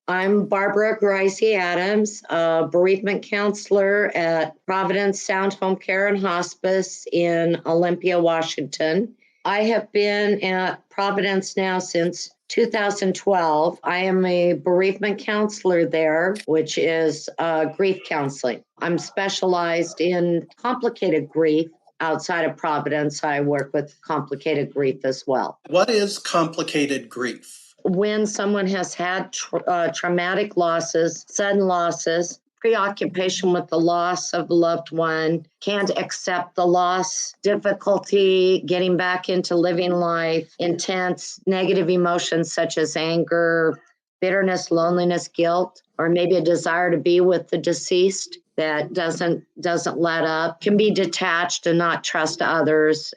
I'm Barbara Graisy-Adams, a bereavement counselor at Providence Sound Home Care and Hospice in Olympia, Washington. I have been at Providence now since 2012. I am a bereavement counselor there, which is grief counseling. I'm specialized in complicated grief. Outside of Providence, I work with complicated grief as well. What is complicated grief? When someone has had traumatic losses, sudden losses, preoccupation with the loss of a loved one, can't accept the loss, difficulty getting back into living life, intense negative emotions such as anger, bitterness, loneliness, guilt, or maybe a desire to be with the deceased that doesn't let up, can be detached and not trust others,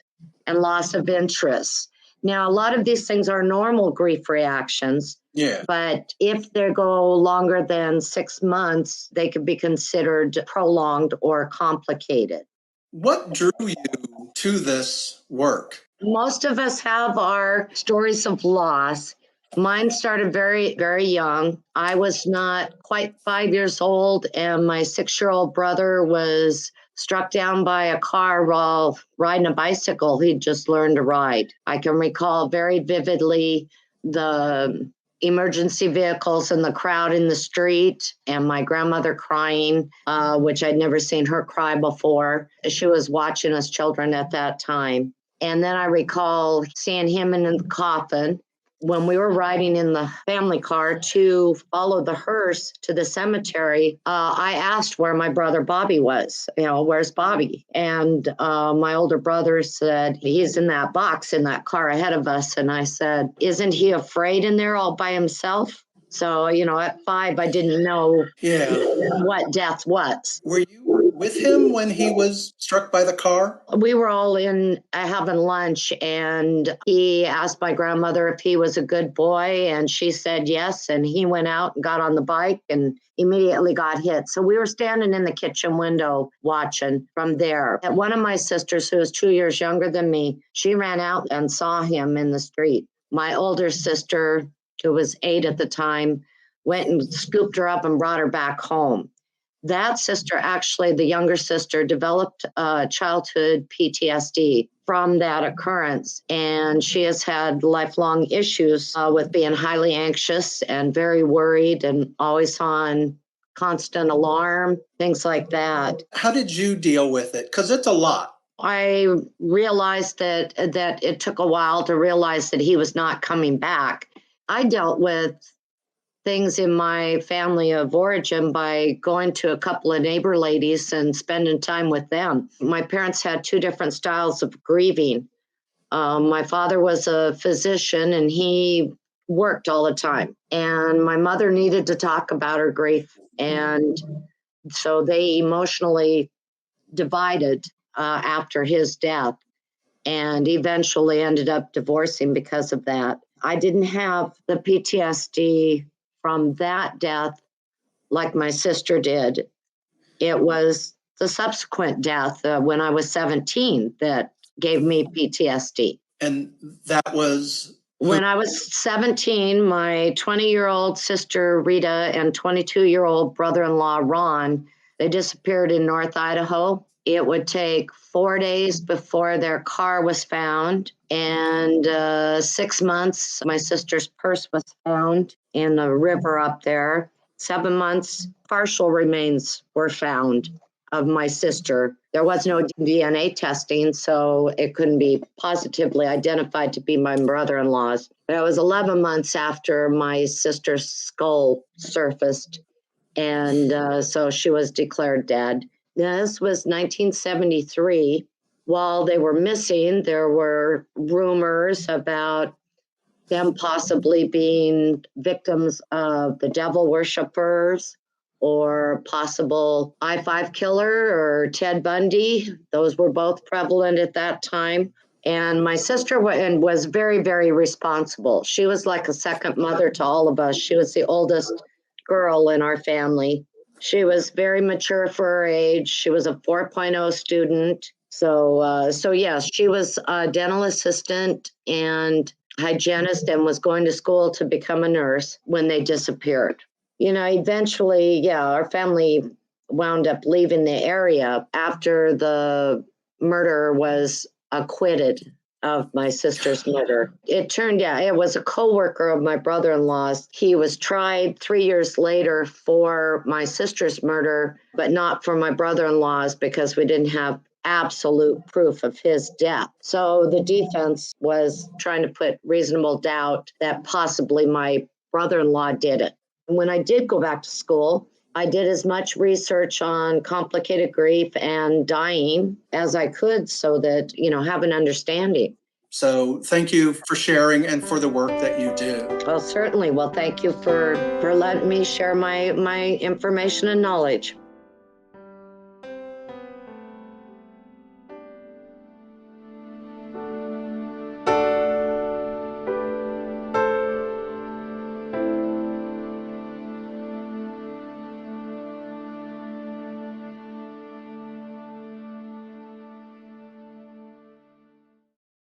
and loss of interest. Now, a lot of these things are normal grief reactions. Yeah. But if they go longer than 6 months, they could be considered prolonged or complicated. What drew you to this work? Most of us have our stories of loss. Mine started very, very young. I was not quite 5 years old, and my 6-year-old brother was struck down by a car while riding a bicycle. He'd just learned to ride. I can recall very vividly the emergency vehicles and the crowd in the street and my grandmother crying, which I'd never seen her cry before. She was watching us children at that time. And then I recall seeing him in the coffin. When we were riding in the family car to follow the hearse to the cemetery, I asked where my brother Bobby was. Where's Bobby? And my older brother said, he's in that box in that car ahead of us. And I said, isn't he afraid in there all by himself? So, at 5, I didn't know what death was. Were you with him when he was struck by the car? We were all in having lunch, and he asked my grandmother if he was a good boy, and she said yes, and he went out and got on the bike and immediately got hit. So we were standing in the kitchen window watching from there. And one of my sisters, who was 2 years younger than me, she ran out and saw him in the street. My older sister, who was 8 at the time, went and scooped her up and brought her back home. That sister, actually, the younger sister, developed childhood PTSD from that occurrence. And she has had lifelong issues with being highly anxious and very worried and always on constant alarm, things like that. How did you deal with it? Because it's a lot. I realized that it took a while to realize that he was not coming back. I dealt with things in my family of origin by going to a couple of neighbor ladies and spending time with them. My parents had 2 different styles of grieving. My father was a physician and he worked all the time. And my mother needed to talk about her grief. And so they emotionally divided after his death and eventually ended up divorcing because of that. I didn't have the PTSD from that death like my sister did. It was the subsequent death when I was 17 that gave me PTSD. And that was? When I was 17, my 20-year-old sister Rita and 22-year-old brother-in-law Ron, they disappeared in North Idaho. It would take 4 days before their car was found, and 6 months, my sister's purse was found in the river up there. 7 months, partial remains were found of my sister. There was no DNA testing, so it couldn't be positively identified to be my brother-in-law's. It was 11 months after my sister's skull surfaced, and so she was declared dead. This was 1973. While they were missing, there were rumors about them possibly being victims of the devil worshippers or possible I-5 killer or Ted Bundy. Those were both prevalent at that time. And my sister was very, very responsible. She was like a second mother to all of us. She was the oldest girl in our family. She was very mature for her age. She was a 4.0 student. So yes, she was a dental assistant and hygienist and was going to school to become a nurse when they disappeared. Eventually, our family wound up leaving the area after the murderer was acquitted of my sister's murder. It turned out it was a coworker of my brother-in-law's. He was tried 3 years later for my sister's murder, but not for my brother-in-law's because we didn't have absolute proof of his death. So the defense was trying to put reasonable doubt that possibly my brother-in-law did it. When I did go back to school, I did as much research on complicated grief and dying as I could so that, have an understanding. So thank you for sharing and for the work that you do. Well, certainly. Well, thank you for letting me share my information and knowledge.